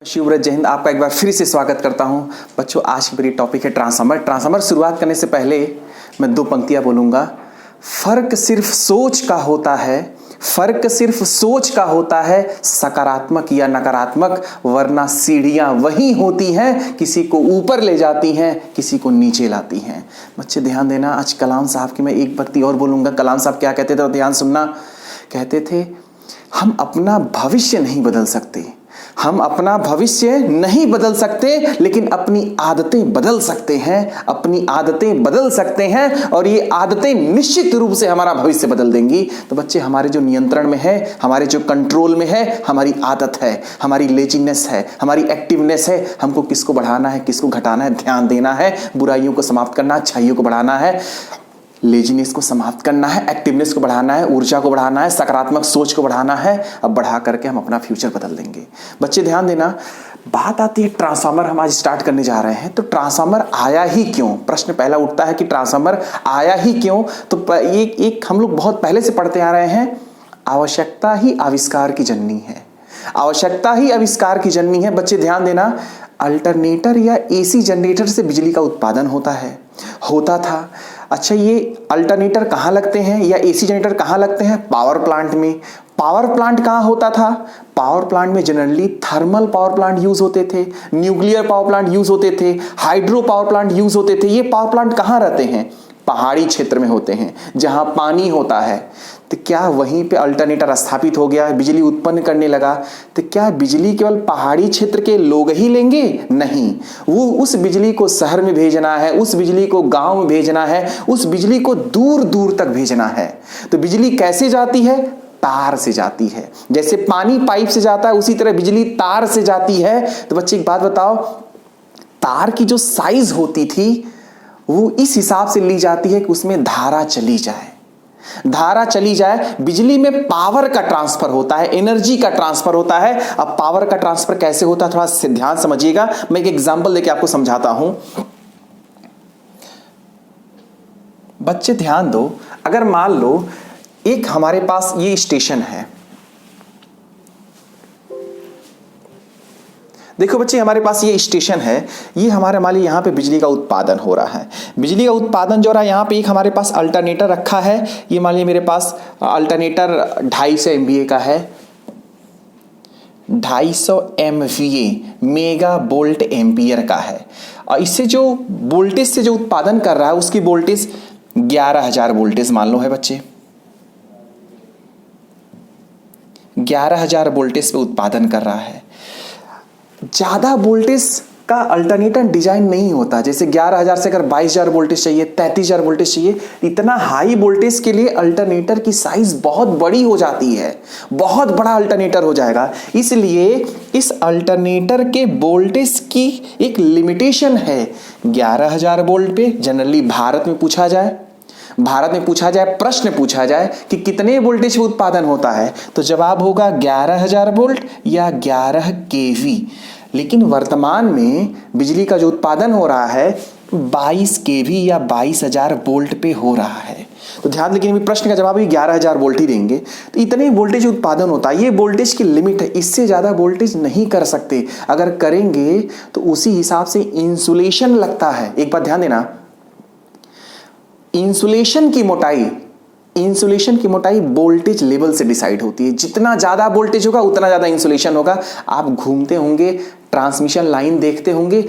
शिवव्रत जय हिंद। आपका एक बार फिर से स्वागत करता हूं। बच्चों, आज की मेरी टॉपिक है ट्रांसफार्मर। शुरुआत करने से पहले मैं दो पंक्तियां बोलूंगा। फर्क सिर्फ सोच का होता है, फर्क सिर्फ सोच का होता है, सकारात्मक या नकारात्मक, वरना सीढ़ियां वही होती हैं, किसी को ऊपर ले जाती हैं, किसी को नीचे लाती हैं। बच्चे ध्यान देना, आज कलाम साहब की मैं एक पंक्ति और बोलूंगा। कलाम साहब क्या कहते थे, तो ध्यान सुनना। कहते थे, हम अपना भविष्य नहीं बदल सकते, हम अपना भविष्य नहीं बदल सकते, लेकिन अपनी आदतें बदल सकते हैं, अपनी आदतें बदल सकते हैं, और ये आदतें निश्चित रूप से हमारा भविष्य बदल देंगी। तो बच्चे, हमारे जो नियंत्रण में है, हमारे जो कंट्रोल में है, हमारी आदत है, हमारी लेजीनेस है, हमारी एक्टिवनेस है। हमको किसको बढ़ाना है, किसको घटाना है, ध्यान देना है। बुराइयों को समाप्त करना, अच्छाइयों को बढ़ाना है, लेजीनेस को समाप्त करना है, एक्टिवनेस को बढ़ाना है, ऊर्जा को बढ़ाना है, सकारात्मक सोच को बढ़ाना है। अब बढ़ा करके हम अपना फ्यूचर बदल देंगे। बच्चे ध्यान देना, बात आती है ट्रांसफार्मर हम आज स्टार्ट करने जा रहे हैं। तो ट्रांसफार्मर आया ही क्यों, प्रश्न पहला उठता है कि ट्रांसफार्मर आया ही क्यों। तो एक हम लोग बहुत पहले से पढ़ते आ रहे हैं, आवश्यकता ही आविष्कार की जननी है, आवश्यकता ही आविष्कार की जननी है। बच्चे ध्यान देना, अल्टरनेटर या एसी जनरेटर से बिजली का उत्पादन होता था। अच्छा, ये अल्टरनेटर कहाँ लगते हैं या एसी जनरेटर कहाँ लगते हैं? पावर प्लांट में। पावर प्लांट कहाँ होता था? पावर प्लांट में generally thermal power plant use होते थे, न्यूक्लियर पावर प्लांट यूज होते थे, हाइड्रो पावर प्लांट यूज होते थे। ये पावर प्लांट कहाँ रहते हैं? पहाड़ी क्षेत्र में होते हैं, जहां पानी होता है। तो क्या वहीं पे अल्टरनेटर स्थापित हो गया, बिजली उत्पन्न करने लगा? तो क्या बिजली केवल पहाड़ी क्षेत्र के लोग ही लेंगे? नहीं, वो उस बिजली को शहर में भेजना है, उस बिजली को गांव में भेजना है, उस बिजली को दूर दूर तक भेजना है। तो बिजली कैसे जाती है? तार से जाती है। जैसे पानी पाइप से जाता है, उसी तरह बिजली तार से जाती है। तो बच्चे एक बात बताओ, तार की जो साइज होती थी वो इस हिसाब से ली जाती है कि उसमें धारा चली जाए, धारा चली जाए। बिजली में पावर का ट्रांसफर होता है, एनर्जी का ट्रांसफर होता है। अब पावर का ट्रांसफर कैसे होता है, थोड़ा ध्यान समझिएगा। मैं एक एग्जांपल देके आपको समझाता हूं। बच्चे ध्यान दो, अगर मान लो एक हमारे पास ये स्टेशन है। देखो बच्चे, हमारे पास ये स्टेशन है, ये हमारे मान लीजिए यहाँ पे बिजली का उत्पादन हो रहा है। बिजली का उत्पादन जो रहा है, यहाँ पे एक हमारे पास अल्टरनेटर रखा है। ये मान लीजिए मेरे पास अल्टरनेटर 250 MVA का है, 250 MVA, मेगा वोल्ट एम्पियर का है। और इससे जो वोल्टेज से जो उत्पादन कर रहा है, उसकी वोल्टेज 11,000 वोल्टेज मान लो है बच्चे, 11,000 वोल्टेज पे उत्पादन कर रहा है। ज्यादा वोल्टेज का अल्टरनेटर डिजाइन नहीं होता। जैसे 11,000 से अगर 22,000 वोल्टेज चाहिए, 33,000 वोल्टेज चाहिए, इतना हाई वोल्टेज के लिए अल्टरनेटर की साइज बहुत बड़ी हो जाती है, बहुत बड़ा अल्टरनेटर हो जाएगा। इसलिए इस अल्टरनेटर के वोल्टेज की एक लिमिटेशन है, 11,000 वोल्ट पे। जनरली भारत में पूछा जाए, प्रश्न पूछा जाए कि कितने वोल्टेज पे उत्पादन होता है, तो जवाब होगा 11,000 वोल्ट या 11 kV। लेकिन वर्तमान में बिजली का जो उत्पादन हो रहा है 22 kV या 22,000 वोल्ट पे हो रहा है। तो ध्यान, लेकिन प्रश्न का जवाब भी 11,000 वोल्ट ही देंगे। तो इतने वोल्टेज उत्पादन होता है, ये वोल्टेज की लिमिट है, इससे ज्यादा वोल्टेज नहीं कर सकते। अगर करेंगे तो उसी हिसाब से इंसुलेशन लगता है। एक बात ध्यान देना, इंसुलेशन की मोटाई वोल्टेज लेवल से डिसाइड होती है। जितना ज्यादा वोल्टेज होगा उतना ज्यादा इंसुलेशन होगा। आप घूमते होंगे, ट्रांसमिशन लाइन देखते होंगे,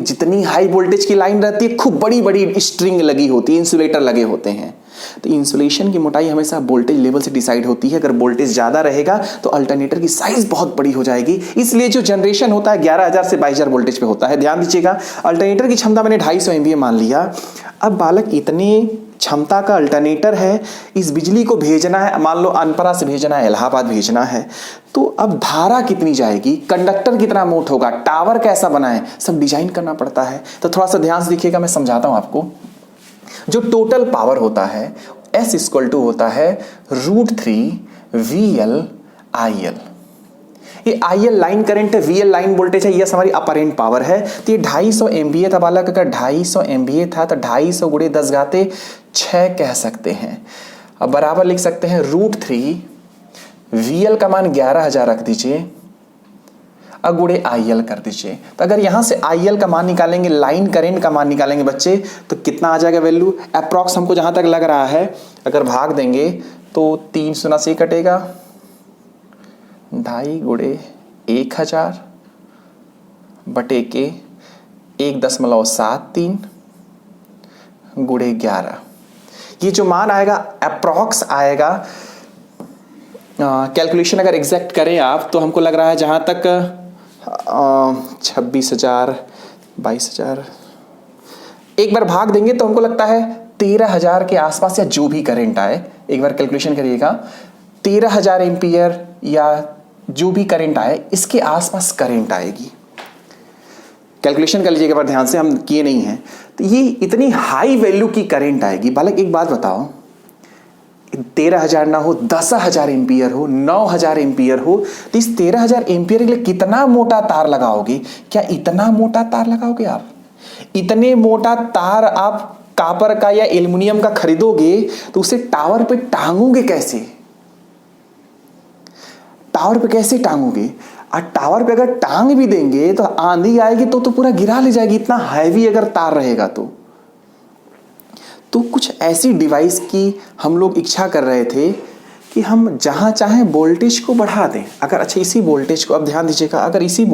जितनी हाई वोल्टेज की लाइन रहती है, खूब बड़ी बड़ी स्ट्रिंग लगी होती है, इंसुलेटर लगे होते हैं। तो इंसुलेशन की मोटाई हमेशा वोल्टेज लेवल से डिसाइड होती है। अगर वोल्टेज ज्यादा रहेगा तो अल्टरनेटर की साइज बहुत बड़ी हो जाएगी। इसलिए जो जनरेशन होता है 11,000 से 22,000 वोल्टेज पे होता है। ध्यान दीजिएगा, अल्टरनेटर की क्षमता मैंने 250 MVA मान लिया। अब बालक, इतने क्षमता का अल्टरनेटर है, इस बिजली को भेजना है, मान लो अनपरा से भेजना है, इलाहाबाद भेजना है। तो अब धारा कितनी जाएगी, कंडक्टर कितना मोट होगा, टावर कैसा बना है, सब डिजाइन करना पड़ता है। तो थोड़ा सा ध्यान से देखिएगा, मैं समझाता हूं आपको। जो टोटल पावर होता है S इक्वल टू होता है √3 VL/IL। ये IL लाइन करंट है, VL लाइन वोल्टेज है, ये हमारी अपरेंट पावर है। तो ये 250 MVA था बालक, अगर 250 MVA था तो 250 × 10⁻6 कह सकते हैं। अब बराबर लिख सकते हैं √3 VL का मान 11,000 रख दीजिए, गुणे IL कर दीजिए। तो अगर यहाँ से IL का मान निकालेंगे, लाइन करंट का मान निकालेंगे बच्चे, तो कितना आ जाएगा वैल्यू? अप्रॉक्स हमको जहाँ तक लग रहा है, अगर भाग देंगे तो 3 शून्य से कटेगा, 2.5 गुणे 1000 बटे के 1.73 गुणे 11। ये जो मान आएगा अप्रॉक्स आएगा। कैलकुलेशन अगर एग्जैक्ट करें आप तो हमको लग रहा है जहाँ तक 26,000 22,000, एक बार भाग देंगे तो हमको लगता है 13,000 के आसपास, या जो भी करंट आए, एक बार कैलकुलेशन करिएगा, 13,000 एम्पियर या जो भी करंट आए इसके आसपास करंट आएगी। कैलकुलेशन कर लीजिएगा पर ध्यान से, हम किए नहीं हैं। तो ये इतनी हाई वैल्यू की करंट आएगी। बालक एक बात बताओ, 13,000 ना हो, 10,000 एम्पियर हो, 9,000 एम्पियर हो, तो इस 13,000 एम्पियर के लिए कितना मोटा तार लगाओगे? क्या इतना मोटा तार लगाओगे आप? इतने मोटा तार आप कॉपर का या एल्युमिनियम का खरीदोगे तो उसे टावर पे टांगोगे कैसे? टावर पे कैसे टांगोगे? और टावर पे अगर टांग भी देंगे तो आंधी आएगी तो पूरा गिरा ले जाएगी, इतना हैवी अगर तार रहेगा तो कुछ ऐसी डिवाइस की हम लोग इच्छा कर रहे थे कि हम जहां चाहें वोल्टेज को बढ़ा दें। अगर अच्छा इसी वोल्टेज को, अब ध्यान दीजिएगा, अगर इसी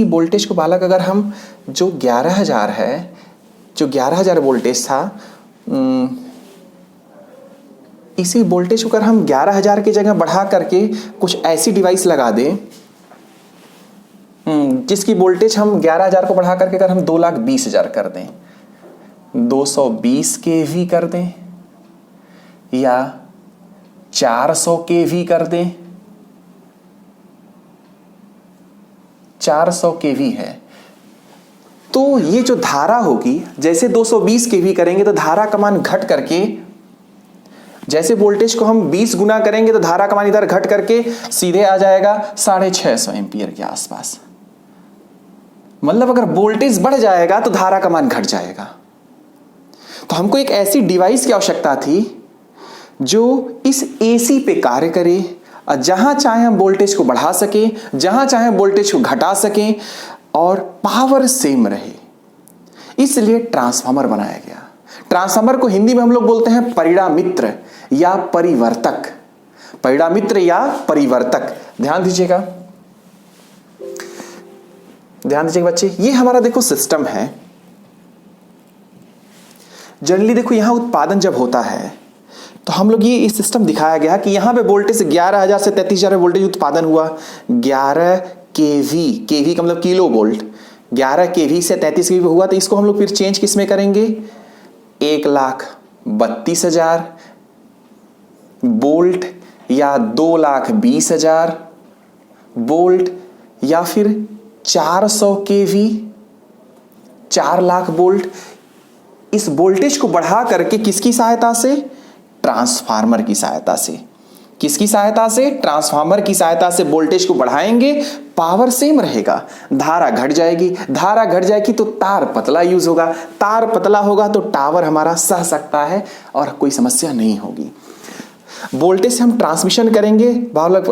वोल्टेज को बालक अगर हम जो 11,000 है, जो 11,000 वोल्टेज था, इसी वोल्टेज को अगर हम 11,000 की जगह बढ़ा करके कुछ ऐसी डिवाइस लगा दें जिसकी वोल्टेज हम 11,000 को बढ़ा करके अगर हम 2,20,000 कर दें, 220 kV कर दें या 400 kV कर दें, 400 kV है, तो ये जो धारा होगी, जैसे 220 kV करेंगे तो धारा का मान घट करके, जैसे वोल्टेज को हम 20 गुना करेंगे तो धारा का मान इधर घट करके सीधे आ जाएगा 650 एम्पियर के आसपास। मतलब अगर वोल्टेज बढ़ जाएगा तो धारा का मान घट जाएगा। तो हमको एक ऐसी डिवाइस की आवश्यकता थी जो इस AC पे कार्य करे और जहां चाहे हम वोल्टेज को बढ़ा सके, जहां चाहे वोल्टेज को घटा सकें और पावर सेम रहे, इसलिए ट्रांसफार्मर बनाया गया। ट्रांसफार्मर को हिंदी में हम लोग बोलते हैं परिणामित्र या परिवर्तक। परिणामित्र या परिवर्तक। ध्यान दीजिएगा बच्चे, ये हमारा देखो सिस्टम है। जनरली देखो यहां उत्पादन जब होता है तो हम लोग ये सिस्टम दिखाया गया कि यहां पे वोल्टेज 11,000 से 33,000 वोल्टेज उत्पादन हुआ। 11 केवी का मतलब किलो वोल्ट, 11 केवी से 33 केवी हुआ। तो इसको हम लोग फिर चेंज किस में करेंगे? 1,32,000 वोल्ट या 2,20,000 वोल्ट या फिर 400 केवी, 4 लाख वोल्ट। इस वोल्टेज को बढ़ा करके किसकी सहायता से? ट्रांसफार्मर की सहायता से। किसकी सहायता से? ट्रांसफार्मर की सहायता से वोल्टेज को बढ़ाएंगे, पावर सेम रहेगा, धारा घट जाएगी। धारा घट जाएगी तो तार पतला यूज होगा, तार पतला होगा तो टावर हमारा सह सकता है और कोई समस्या नहीं होगी। वोल्टेज से हम ट्रांसमिशन करेंगे,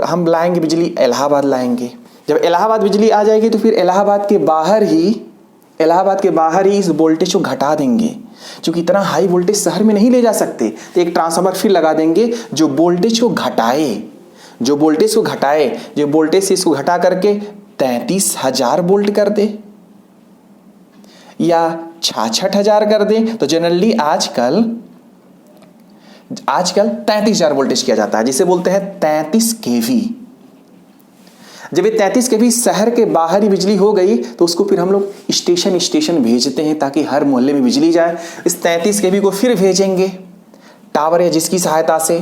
हम लाएंगे बिजली, इलाहाबाद लाएंगे। जब इलाहाबाद बिजली आ जाएगी तो फिर इलाहाबाद के बाहर ही इस वोल्टेज को घटा देंगे, क्योंकि इतना हाई वोल्टेज शहर में नहीं ले जा सकते। तो एक ट्रांसफार्मर फिर लगा देंगे जो वोल्टेज को घटाए, जो वोल्टेज से इसको घटा करके 33,000 वोल्ट कर दे या 66,000 कर दे। तो जनरली आजकल 33,000 वोल्टेज किया जाता है, जिसे बोलते हैं 33 केवी। जब ये 33 केवी शहर के बाहर ही बिजली हो गई तो उसको फिर हम लोग स्टेशन भेजते हैं ताकि हर मोहल्ले में बिजली जाए। इस 33 केवी को फिर भेजेंगे टावर या जिसकी सहायता से।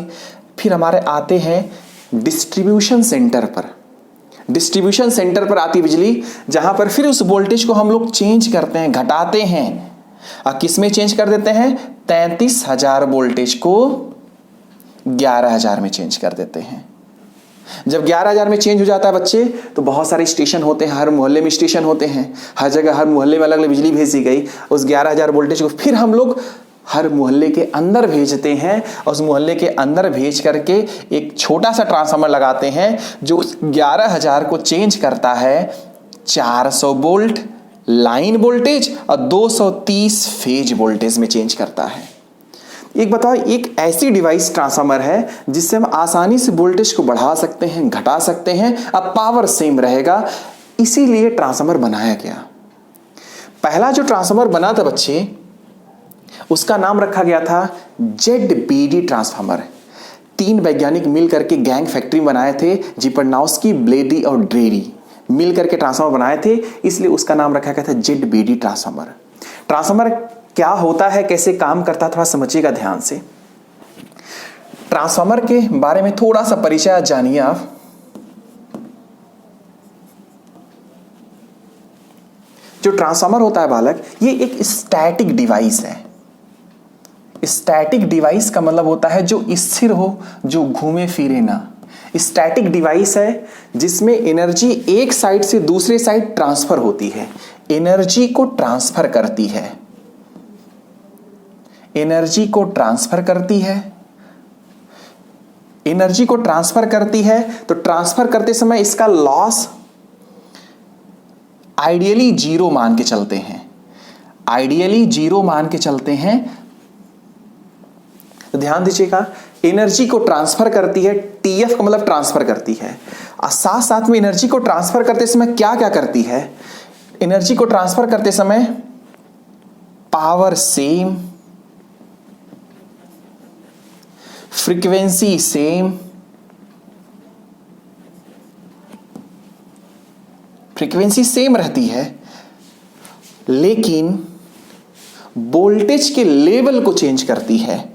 फिर हमारे आते हैं डिस्ट्रीब्यूशन सेंटर पर आती बिजली, जहां पर फिर उस वोल्टेज को हम लोग चेंज करते हैं, घटाते हैं। और किस में चेंज कर देते हैं? 33,000 वोल्टेज को 11,000 में चेंज कर देते हैं। जब 11,000 में चेंज हो जाता है बच्चे, तो बहुत सारे स्टेशन होते हैं, हर मोहल्ले में स्टेशन होते हैं, हर जगह हर मोहल्ले में अलग अलग बिजली भेज दी गई। उस 11,000 वोल्टेज को फिर हम लोग हर मोहल्ले के अंदर भेजते हैं और उस मोहल्ले के अंदर भेज करके एक छोटा सा ट्रांसफार्मर लगाते हैं जो 11,000 को चेंज करता है 400 वोल्ट लाइन वोल्टेज और 230 फेज वोल्टेज में चेंज करता है। एक बताओ, एक ऐसी डिवाइस ट्रांसफार्मर है जिससे हम आसानी से वोल्टेज को बढ़ा सकते हैं, घटा सकते हैं, अब पावर सेम रहेगा, इसीलिए ट्रांसफार्मर बनाया गया। पहला जो ट्रांसफार्मर बना था बच्चे, उसका नाम रखा गया था ZBD ट्रांसफार्मर। 3 वैज्ञानिक मिल करके गैंग फैक्ट्री बनाए थे, जिपर्नाउस्की, ब्लेडी और ड्रेरी मिल करके ट्रांसफार्मर बनाए थे, इसलिए उसका नाम रखा गया था ZBD ट्रांसफार्मर। ट्रांसफार्मर क्या होता है, कैसे काम करता है, थोड़ा समझिएगा ध्यान से। ट्रांसफार्मर के बारे में थोड़ा सा परिचय जानिए आप। जो ट्रांसफार्मर होता है बालक, ये एक स्टैटिक डिवाइस है। स्टैटिक डिवाइस का मतलब होता है जो स्थिर हो, जो घूमे फिरे ना। स्टैटिक डिवाइस है जिसमें एनर्जी एक साइड से दूसरे साइड ट्रांसफर होती है, एनर्जी को ट्रांसफर करती है, एनर्जी को ट्रांसफर करती है, एनर्जी को ट्रांसफर करती है। तो ट्रांसफर करते समय इसका लॉस आइडियली 0 मान के चलते हैं, आइडियली 0 मान के चलते हैं। तो ध्यान दीजिएगा, एनर्जी को ट्रांसफर करती है, TF का मतलब ट्रांसफर करती है, और साथ साथ में एनर्जी को ट्रांसफर करते समय क्या क्या करती है, एनर्जी को ट्रांसफर करते समय power same, frequency same, frequency same रहती है, लेकिन वोल्टेज के लेवल को चेंज करती है।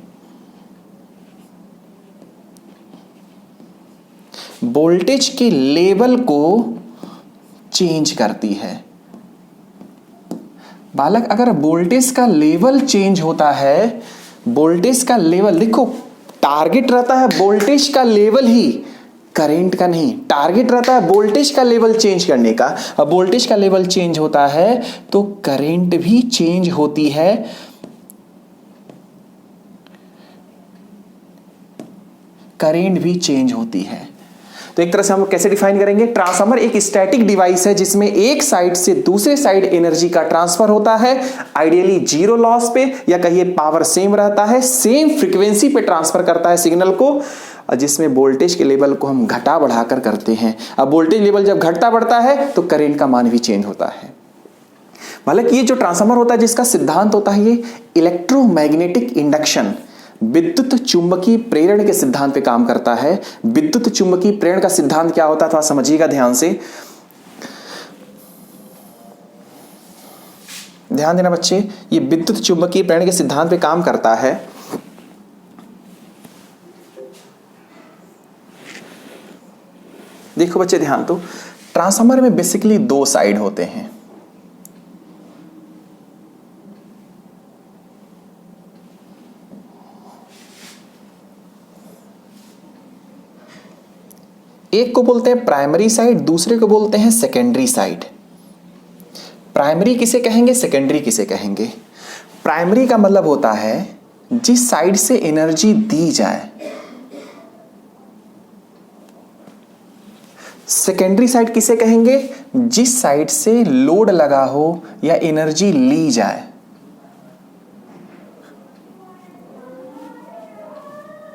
वोल्टेज के लेवल को चेंज करती है। बालक, अगर वोल्टेज का लेवल चेंज होता है, वोल्टेज का लेवल देखो, टारगेट रहता है वोल्टेज का लेवल ही, करंट का नहीं। टारगेट रहता है वोल्टेज का लेवल चेंज करने का। अब वोल्टेज का लेवल चेंज होता है तो करंट भी चेंज होती है। करंट भी चेंज होती है। तो एक तरह से हम कैसे डिफाइन करेंगे, ट्रांसफार्मर एक स्टैटिक डिवाइस है जिसमें एक साइड से दूसरे साइड एनर्जी का ट्रांसफर होता है, आइडियली 0 लॉस पे, या कहिए पावर सेम रहता है, सेम फ्रीक्वेंसी पे ट्रांसफर करता है सिग्नल को, जिसमें वोल्टेज के लेवल को हम घटा बढ़ाकर करते हैं। अब वोल्टेज लेवल जब घटता बढ़ता है तो करंट का मान भी चेंज होता है। हालांकि ये जो ट्रांसफार्मर होता है जिसका सिद्धांत होता है ये इलेक्ट्रोमैग्नेटिक इंडक्शन, विद्युत चुंबकीय प्रेरण के सिद्धांत पे काम करता है। विद्युत चुंबकीय प्रेरण का सिद्धांत क्या होता है थोड़ा समझिएगा ध्यान से। ध्यान देना बच्चे, ये विद्युत चुंबकीय प्रेरण के सिद्धांत पे काम करता है। देखो बच्चे ध्यान दो, ट्रांसफार्मर में बेसिकली 2 साइड होते हैं। एक को बोलते हैं प्राइमरी साइड, दूसरे को बोलते हैं सेकेंडरी साइड। प्राइमरी किसे कहेंगे, सेकेंडरी किसे कहेंगे। प्राइमरी का मतलब होता है जिस साइड से एनर्जी दी जाए। सेकेंडरी साइड किसे कहेंगे, जिस साइड से लोड लगा हो या एनर्जी ली जाए।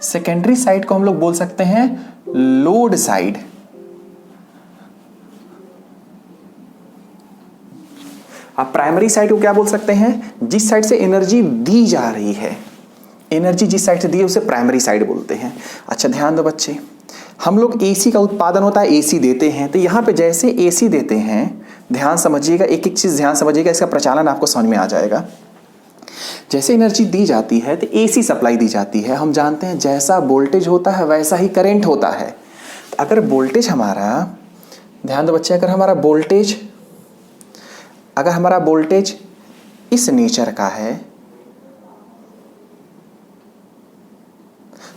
सेकेंडरी साइड को हम लोग बोल सकते हैं लोड साइड। आप प्राइमरी साइड को क्या बोल सकते हैं, जिस साइड से एनर्जी दी जा रही है। एनर्जी जिस साइड से दी है उसे प्राइमरी साइड बोलते हैं। अच्छा ध्यान दो बच्चे, हम लोग एसी का उत्पादन होता है, एसी देते हैं, तो यहां पे जैसे एसी देते हैं, ध्यान समझिएगा, एक एक चीज ध्यान समझिएगा, इसका प्रचालन आपको समझ में आ जाएगा। जैसे एनर्जी दी जाती है तो एसी सप्लाई दी जाती है। हम जानते हैं जैसा वोल्टेज होता है वैसा ही करंट होता है। तो अगर वोल्टेज हमारा, ध्यान दो बच्चे, अगर हमारा वोल्टेज इस नेचर का है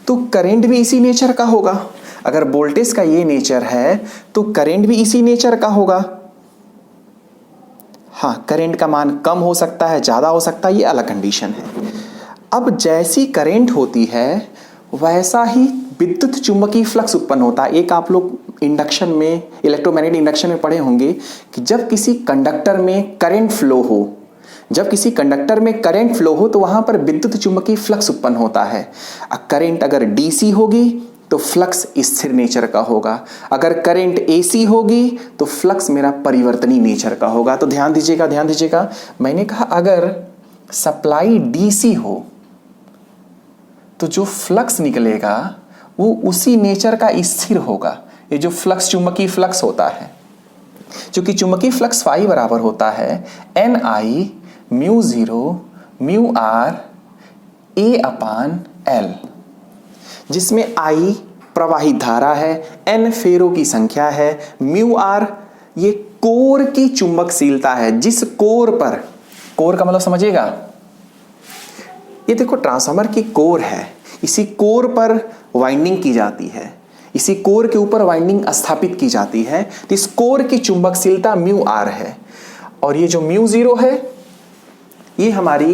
तो करंट भी इसी नेचर का होगा। अगर वोल्टेज का ये नेचर है तो करंट भी इसी नेचर का होगा। हाँ, करंट का मान कम हो सकता है, ज्यादा हो सकता है, ये अलग कंडीशन है। अब जैसी करंट होती है वैसा ही विद्युत चुंबकीय फ्लक्स उत्पन्न होता है। एक आप लोग इंडक्शन में, इलेक्ट्रोमैग्नेटिक इंडक्शन में पढ़े होंगे कि जब किसी कंडक्टर में करंट फ्लो हो, जब किसी कंडक्टर में करंट फ्लो हो तो वहां पर विद्युत चुंबकीय फ्लक्स उत्पन्न होता है। करंट अगर डीसी होगी तो फ्लक्स स्थिर नेचर का होगा, अगर करंट एसी होगी तो फ्लक्स मेरा परिवर्तनीय नेचर का होगा। तो ध्यान दीजिएगा, ध्यान दीजिएगा, मैंने कहा अगर सप्लाई डीसी हो तो जो फ्लक्स निकलेगा वो उसी नेचर का स्थिर होगा। ये जो फ्लक्स, चुंबकीय फ्लक्स होता है, क्योंकि चुंबकीय फ्लक्स फाई बराबर होता है n i mu zero mu r a upon l, जिसमें आई प्रवाहित धारा है, एन फेरों की संख्या है, म्यू आर ये कोर की चुंबकशीलता है। जिस कोर पर, कोर का मतलब समझिएगा, ये देखो ट्रांसफार्मर की कोर है, इसी कोर पर वाइंडिंग की जाती है, इसी कोर के ऊपर वाइंडिंग स्थापित की जाती है। तो इस कोर की चुंबकशीलता म्यू आर है, और ये जो म्यू जीरो है ये हमारी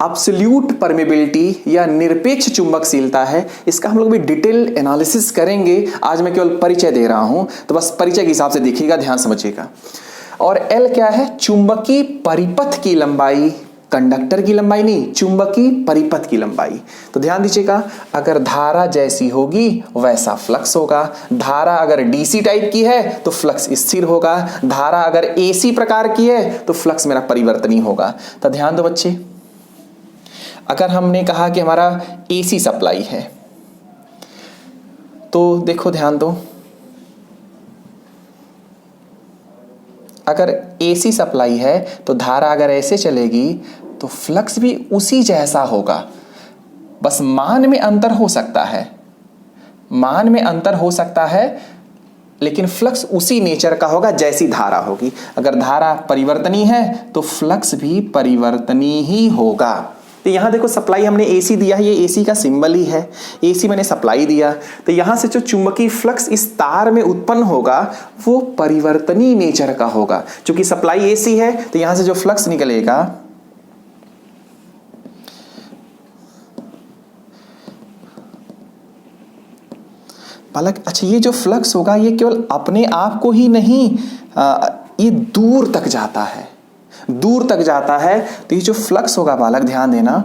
एब्सोल्यूट परमेबिलिटी या निरपेक्ष चुंबकशीलता है। इसका हम लोग भी डिटेल एनालिसिस करेंगे, आज मैं केवल परिचय दे रहा हूं, तो बस परिचय के हिसाब से देखिएगा, ध्यान समझिएगा। और एल क्या है? चुंबकीय परिपथ की लंबाई, कंडक्टर की लंबाई नहीं, चुंबकीय परिपथ की लंबाई। तो ध्यान दीजिएगा, अगर धारा जैसी होगी वैसा फ्लक्स होगा। धारा अगर डीसी टाइप की है तो फ्लक्स स्थिर होगा, धारा अगर एसी प्रकार की है तो फ्लक्स मेरा परिवर्तनीय होगा। तो ध्यान दो बच्चे, अगर हमने कहा कि हमारा एसी सप्लाई है तो देखो ध्यान दो, अगर एसी सप्लाई है तो धारा अगर ऐसे चलेगी तो फ्लक्स भी उसी जैसा होगा, बस मान में अंतर हो सकता है, मान में अंतर हो सकता है, लेकिन फ्लक्स उसी नेचर का होगा जैसी धारा होगी। अगर धारा परिवर्तनीय है तो फ्लक्स भी परिवर्तनीय ही होगा। तो यहां देखो सप्लाई हमने एसी दिया है, ये एसी का सिंबल ही है, एसी मैंने सप्लाई दिया, तो यहां से जो चुंबकीय फ्लक्स इस तार में उत्पन्न होगा वो परिवर्तनीय नेचर का होगा। क्योंकि सप्लाई एसी है तो यहां से जो फ्लक्स निकलेगा बालक, अच्छा ये जो फ्लक्स होगा ये केवल अपने आप को ही नहीं, ये दूर तक जाता है, दूर तक जाता है। तो ये जो फ्लक्स होगा बालक ध्यान देना,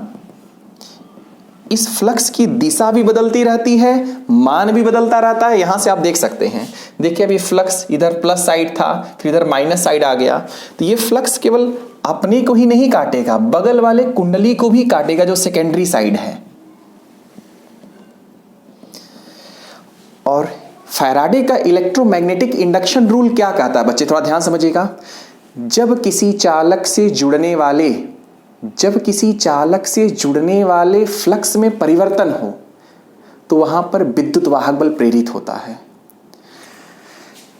इस फ्लक्स की दिशा भी बदलती रहती है, मान भी बदलता रहता है। यहां से आप देख सकते हैं, देखिए अभी फ्लक्स इधर प्लस साइड था, फिर इधर माइनस साइड आ गया, तो ये फ्लक्स केवल अपने को ही नहीं काटेगा, बगल वाले कुंडली को भी काटेगा जो सेकेंडरी साइड है। और फैराडे का इलेक्ट्रोमैग्नेटिक इंडक्शन रूल क्या कहता है बच्चे, थोड़ा ध्यान समझिएगा। जब किसी चालक से जुड़ने वाले फ्लक्स में परिवर्तन हो तो वहां पर विद्युत वाहक बल प्रेरित होता है।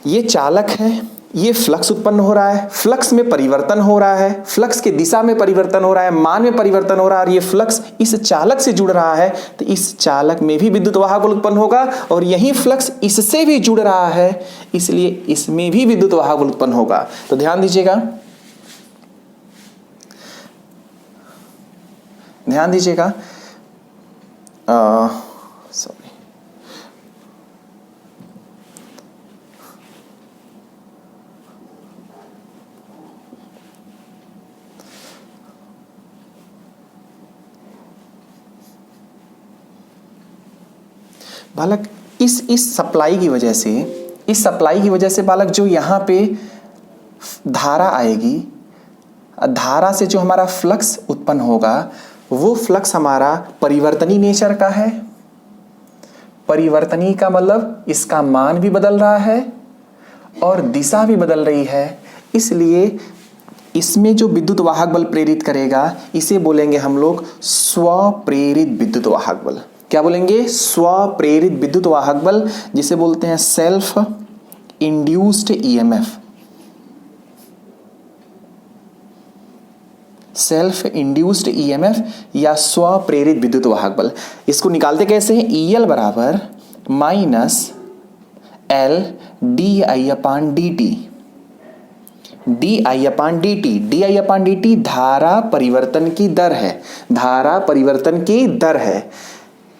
ये चालक है, ये फ्लक्स उत्पन्न हो रहा है, फ्लक्स में परिवर्तन हो रहा है, फ्लक्स की दिशा में परिवर्तन हो रहा है, मान में परिवर्तन हो रहा है, और ये फ्लक्स इस चालक से जुड़ रहा है तो इस चालक में भी विद्युत वाहक बल उत्पन्न होगा, और यही फ्लक्स इससे भी जुड़ रहा है इसलिए इसमें भी विद्युत वाहक बल उत्पन्न होगा। तो ध्यान दीजिएगा, ध्यान दीजिएगा, सॉरी, बालक इस सप्लाई की वजह से, इस सप्लाई की वजह से बालक जो यहाँ पे धारा आएगी, धारा से जो हमारा फ्लक्स उत्पन्न होगा वो फ्लक्स हमारा परिवर्तनीय नेचर का है। परिवर्तनीय का मतलब इसका मान भी बदल रहा है और दिशा भी बदल रही है, इसलिए इसमें जो विद्युत वाहक बल प्रेरित करेगा इसे बोलेंगे हम लोग स्वप्रेरित विद्युत वाहक बल। क्या बोलेंगे? स्वप्रेरित विद्युत वाहक बल, जिसे बोलते हैं self induced EMF. Self induced EMF या स्वप्रेरित विद्युत वाहक बल। इसको निकालते कैसे हैं? EL बराबर माइनस L DI/dt, di/dt धारा परिवर्तन की दर है, धारा परिवर्तन की दर है।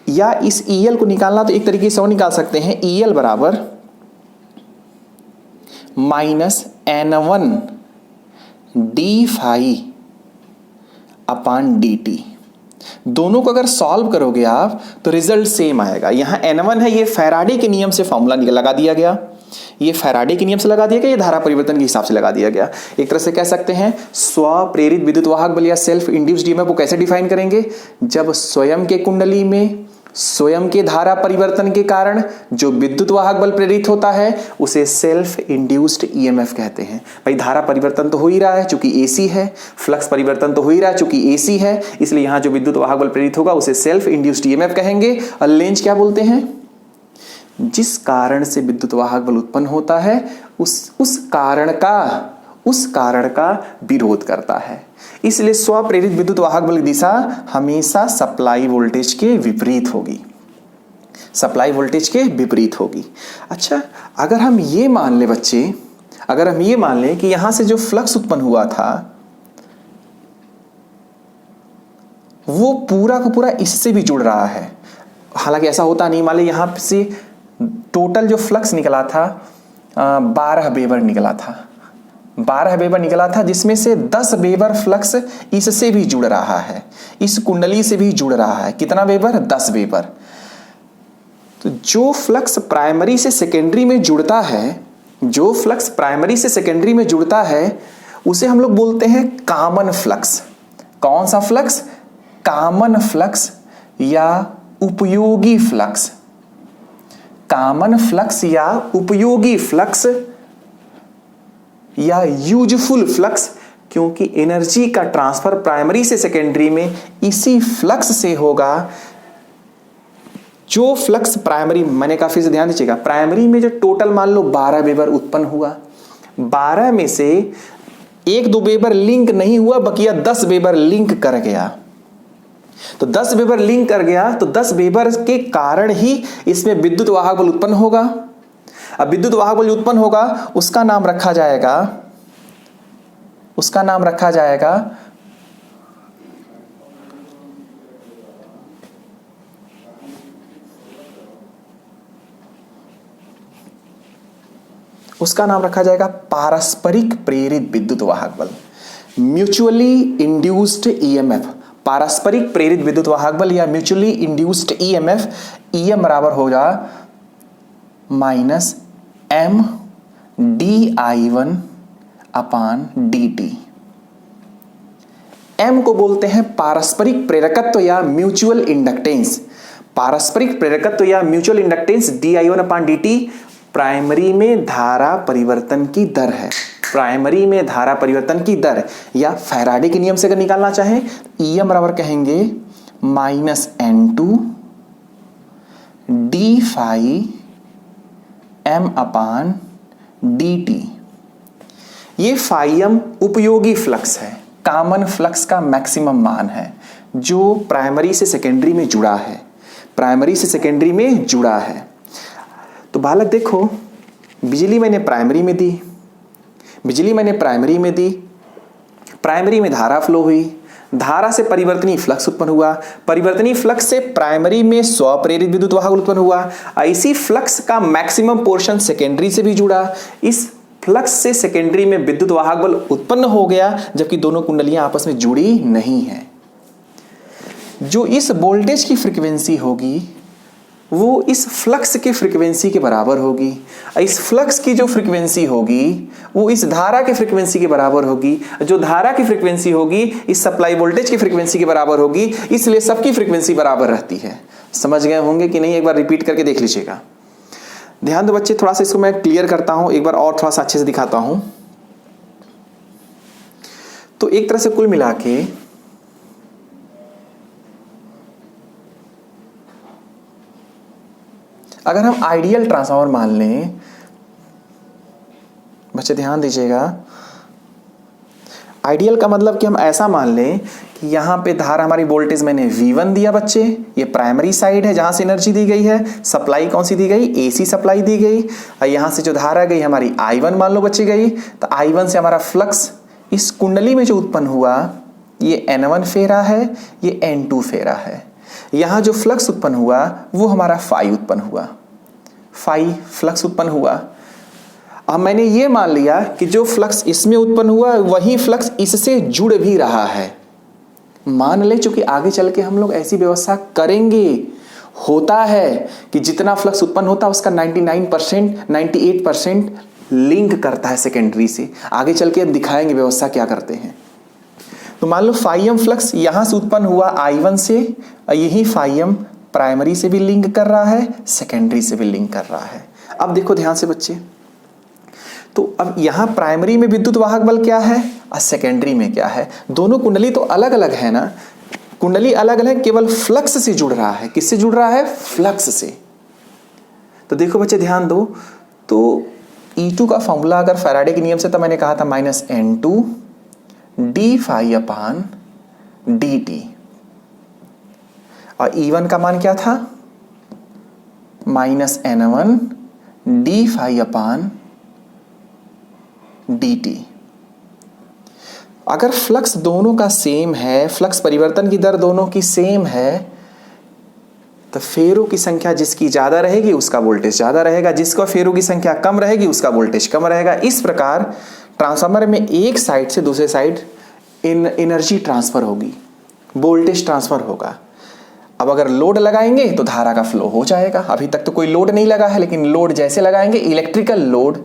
या इस EL को निकालना तो एक तरीके से और निकाल सकते हैं, EL बराबर -N1 d/dt। दोनों को अगर सॉल्व करोगे आप तो रिजल्ट सेम आएगा। यहां N1 है, ये फैराडे के नियम से फॉर्मूला लगा दिया गया, ये फैराडे के नियम से लगा दिया गया, ये धारा परिवर्तन के हिसाब से लगा दिया गया। एक तरह से कह सकते हैं स्व प्रेरित विद्युत वाहक बल या सेल्फ इंड्यूस्ड ईएमएफ को कैसे डिफाइन करेंगे, जब स्वयं के कुंडली में स्वयं के धारा परिवर्तन के कारण जो विद्युत वाहक बल प्रेरित होता है उसे सेल्फ इंड्यूस्ड ईएमएफ कहते हैं। भाई धारा परिवर्तन तो हो ही रहा है चूंकि एसी है, फ्लक्स परिवर्तन तो हो ही रहा है चूंकि एसी है, इसलिए यहां जो विद्युत वाहक बल प्रेरित होगा उसे सेल्फ इंड्यूस्ड ईएमएफ कहेंगे। और लेंज क्या बोलते हैं, जिस कारण से विद्युत वाहक बल उत्पन्न होता है उस कारण का विरोध करता है। इसलिए स्वप्रेरित विद्युत वाहक बल की दिशा हमेशा सप्लाई वोल्टेज के विपरीत होगी, सप्लाई वोल्टेज के विपरीत होगी। अच्छा, अगर हम ये मान ले बच्चे, अगर हम ये मान लें कि यहां से जो फ्लक्स उत्पन्न हुआ था वो पूरा का पूरा इससे भी जुड़ रहा है, हालांकि ऐसा होता नहीं, मान ली यहां से टोटल जो फ्लक्स निकला था 12 वेबर निकला था, 12 वेबर निकला था, जिसमें से 10 वेबर फ्लक्स इससे भी जुड़ रहा है, इस कुंडली से भी जुड़ रहा है। कितना वेबर, 10 वेबर। तो जो फ्लक्स प्राइमरी से सेकेंडरी में जुड़ता है, जो फ्लक्स प्राइमरी से सेकेंडरी में जुड़ता है उसे हम लोग बोलते हैं कॉमन फ्लक्स। कौन सा फ्लक्स, कॉमन फ्लक्स या उपयोगी फ्लक्स। कॉमन फ्लक्स या उपयोगी फ्लक्स या यूजफुल फ्लक्स, क्योंकि एनर्जी का ट्रांसफर प्राइमरी से सेकेंडरी में इसी फ्लक्स से होगा। जो फ्लक्स प्राइमरी, मैंने काफी से ध्यान दीजिएगा, प्राइमरी में जो टोटल मान लो 12 वेबर उत्पन्न हुआ, 12 में से 1-2 वेबर लिंक नहीं हुआ, बकिया 10 वेबर लिंक कर गया। तो 10 वेबर लिंक कर गया तो 10 वेबर के कारण ही इसमें विद्युत वाहक बल उत्पन्न होगा। अब विद्युत वाहक बल उत्पन्न होगा उसका नाम रखा जाएगा, उसका नाम रखा जाएगा पारस्परिक प्रेरित विद्युत वाहक बल, म्यूचुअली इंड्यूस्ड ईएमएफ। पारस्परिक प्रेरित विद्युत वाहक बल या म्यूचुअली इंड्यूस्ड ईएमएफ, ईएम बराबर होगा -M/di1/dt। M को बोलते हैं पारस्परिक प्रेरकत्व या म्यूचुअल इंडक्टेंस। पारस्परिक प्रेरकत्व या म्यूचुअल इंडक्टेंस di1/dt प्राइमरी में धारा परिवर्तन की दर है, प्राइमरी में धारा परिवर्तन की दर, या फैराडे के नियम से अगर निकालना चाहें EM बराबर कहेंगे -N2 d/m/dt। ये φm उपयोगी फ्लक्स है, कॉमन फ्लक्स का मैक्सिमम मान है जो प्राइमरी से सेकेंडरी में जुड़ा है, प्राइमरी से सेकेंडरी में जुड़ा है। तो बालक देखो, बिजली मैंने प्राइमरी में दी, बिजली मैंने प्राइमरी में दी, प्राइमरी में धारा फ्लो हुई, धारा से परिवर्तनीय फ्लक्स उत्पन्न हुआ, परिवर्तनीय फ्लक्स से प्राइमरी में स्वप्रेरित विद्युत वाहक उत्पन्न हुआ। इसी फ्लक्स का मैक्सिमम पोर्शन सेकेंडरी से भी जुड़ा, इस फ्लक्स से सेकेंडरी में विद्युत वाहक बल उत्पन्न हो गया, जबकि दोनों कुंडलियां आपस में जुड़ी नहीं है। जो इस वोल्टेज की फ्रीक्वेंसी होगी वो इस फ्लक्स के फ्रीक्वेंसी के बराबर होगी, इस फ्लक्स की जो फ्रीक्वेंसी होगी वो इस धारा के फ्रीक्वेंसी के बराबर होगी, जो धारा की फ्रीक्वेंसी होगी इस सप्लाई वोल्टेज की फ्रीक्वेंसी के बराबर होगी, इसलिए सबकी फ्रीक्वेंसी बराबर रहती है। समझ गए होंगे कि नहीं, एक बार रिपीट करके देख लीजिएगा। ध्यान दो बच्चे, थोड़ा सा इसको मैं क्लियर करता हूं, एक बार और थोड़ा सा अच्छे से दिखाता हूं। तो एक तरह से कुल मिला के अगर हम आइडियल ट्रांसफार्मर मान लें, बच्चे ध्यान दीजिएगा, आइडियल का मतलब कि हम ऐसा मान लें कि यहाँ पे धारा हमारी वोल्टेज मैंने V1 दिया बच्चे, ये प्राइमरी साइड है जहाँ से एनर्जी दी गई है, सप्लाई कौन सी दी गई, AC सप्लाई दी गई, और यहाँ से जो धारा गई हमारी I1 मान लो बच्चे गई, तो I1 से हमारा फ्लक्स इस कुंडली में जो उत्पन्न हुआ ये N1 फेरा है, ये N2 फेरा है। यहाँ जो फ्लक्स उत्पन्न हुआ वो हमारा फाई उत्पन्न हुआ, फाई फ्लक्स उत्पन्न हुआ। अब मैंने ये मान लिया कि जो फ्लक्स इसमें उत्पन्न हुआ वही फ्लक्स इससे जुड़ भी रहा है। मान ले चूंकि आगे चल के हम लोग ऐसी व्यवस्था करेंगे, होता है कि जितना फ्लक्स उत्पन्न होता है उसका 99% 98% लिंक करता है सेकेंडरी से। आगे चल के हम दिखाएंगे व्यवस्था क्या करते हैं। तो मान लो फाइम फ्लक्स यहां से उत्पन्न हुआ I1 से, यही फाइम प्राइमरी से भी लिंक कर रहा है, सेकेंडरी से भी लिंक कर रहा है। अब देखो ध्यान से बच्चे, तो अब यहां प्राइमरी में विद्युत वाहक बल क्या है और सेकेंडरी में क्या है। दोनों कुंडली तो अलग अलग है ना, कुंडली अलग अलग, केवल फ्लक्स से जुड़ रहा है। किससे जुड़ रहा है, फ्लक्स से। तो देखो बच्चे ध्यान दो, तो E2 का फॉर्मूला अगर फैराडे के नियम से, तो मैंने कहा था -N2 d∅/dt, और E1 का मान क्या था, -N1 d∅/dt। अगर फ्लक्स दोनों का सेम है, फ्लक्स परिवर्तन की दर दोनों की सेम है, तो फेरों की संख्या जिसकी ज्यादा रहेगी उसका वोल्टेज ज्यादा रहेगा, जिसका फेरों की संख्या कम रहेगी उसका वोल्टेज कम रहेगा। इस प्रकार ट्रांसफार्मर में एक साइड से दूसरे साइड एनर्जी ट्रांसफर होगी, वोल्टेज ट्रांसफर होगा। अब अगर लोड लगाएंगे तो धारा का फ्लो हो जाएगा। अभी तक तो कोई लोड नहीं लगा है, लेकिन लोड जैसे लगाएंगे, इलेक्ट्रिकल लोड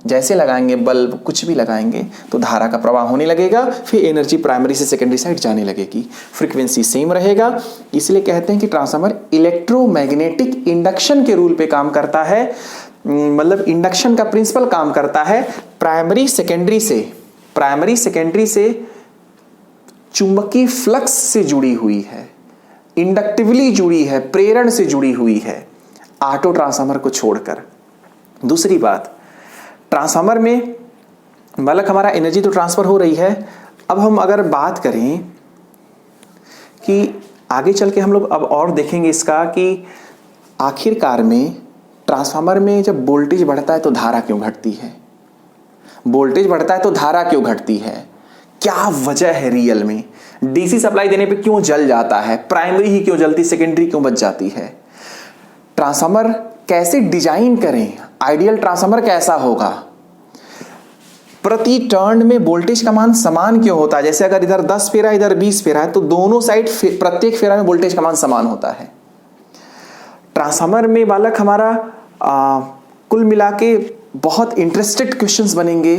जैसे लगाएंगे, बल्ब कुछ भी लगाएंगे, तो धारा का प्रवाह होने लगेगा, फिर एनर्जी प्राइमरी से सेकेंडरी साइड जाने लगेगी। फ्रीक्वेंसी सेम रहेगा। इसलिए कहते हैं कि ट्रांसफार्मर इलेक्ट्रोमैग्नेटिक इंडक्शन के रूल पे काम करता है, मतलब इंडक्शन का प्रिंसिपल काम करता है। प्राइमरी सेकेंडरी से चुंबकीय फ्लक्स से जुड़ी हुई है, इंडक्टिवली जुड़ी है, प्रेरण से जुड़ी हुई है, ऑटो ट्रांसफार्मर को छोड़कर। दूसरी बात, ट्रांसफार्मर में मतलब हमारा एनर्जी तो ट्रांसफर हो रही है। अब हम अगर बात करें कि आगे चल के हम लोग अब और देखेंगे इसका कि आखिरकार में ट्रांसफार्मर में जब वोल्टेज बढ़ता है तो धारा क्यों घटती है, वोल्टेज बढ़ता है तो धारा क्यों घटती है, क्या वजह है रियल में। डीसी सप्लाई देने पे क्यों जल जाता है, प्राइमरी ही क्यों जलती, सेकेंडरी क्यों बच जाती है। ट्रांसफार्मर कैसे डिजाइन करें, आइडियल ट्रांसफार्मर कैसा होगा, प्रति टर्न में वोल्टेज का मान समान क्यों होता है। जैसे अगर इधर 10 फेरा इधर 20 फेरा है तो दोनों साइड प्रत्येक फेरा में वोल्टेज का मान समान होता है। ट्रांसफार्मर में बालक हमारा कुल मिला के बहुत इंटरेस्टेड क्वेश्चंस बनेंगे,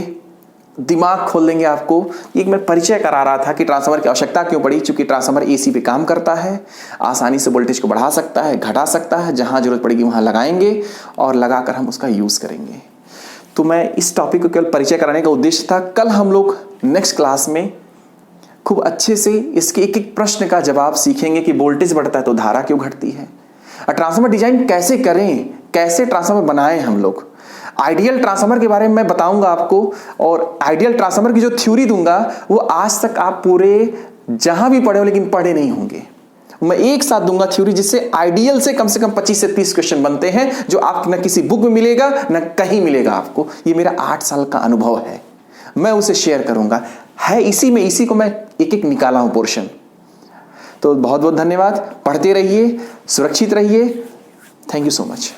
दिमाग खोल देंगे आपको। एक मैं परिचय करा रहा था कि ट्रांसफार्मर की आवश्यकता क्यों पड़ी, क्योंकि ट्रांसफार्मर एसी पे काम करता है, आसानी से वोल्टेज को बढ़ा सकता है, घटा सकता है, जहां जरूरत पड़ेगी वहां लगाएंगे और लगाकर हम उसका यूज करेंगे। तो मैं इस टॉपिक को केवल परिचय कराने का उद्देश्य था। कल हम लोग नेक्स्ट क्लास में खूब अच्छे से इसके एक एक प्रश्न का जवाब सीखेंगे कि वोल्टेज बढ़ता है तो धारा क्यों घटती है, और ट्रांसफार्मर डिजाइन कैसे करें, कैसे ट्रांसफार्मर बनाएं हम लोग। आइडियल ट्रांसफार्मर के बारे में मैं बताऊंगा आपको, और आइडियल ट्रांसफार्मर की जो थ्योरी दूंगा वो आज तक आप पूरे जहां भी पढ़े हो लेकिन पढ़े नहीं होंगे। मैं एक साथ दूंगा थ्योरी, जिससे आइडियल से कम 25 से 30 क्वेश्चन बनते हैं, जो आपको न किसी बुक में मिलेगा न कहीं मिलेगा आपको। ये मेरा 8 साल का अनुभव है, मैं उसे शेयर करूंगा, है इसी को मैं एक एक निकाला हूं पोर्शन। तो बहुत बहुत धन्यवाद, पढ़ते रहिए, सुरक्षित रहिए। Thank you so much.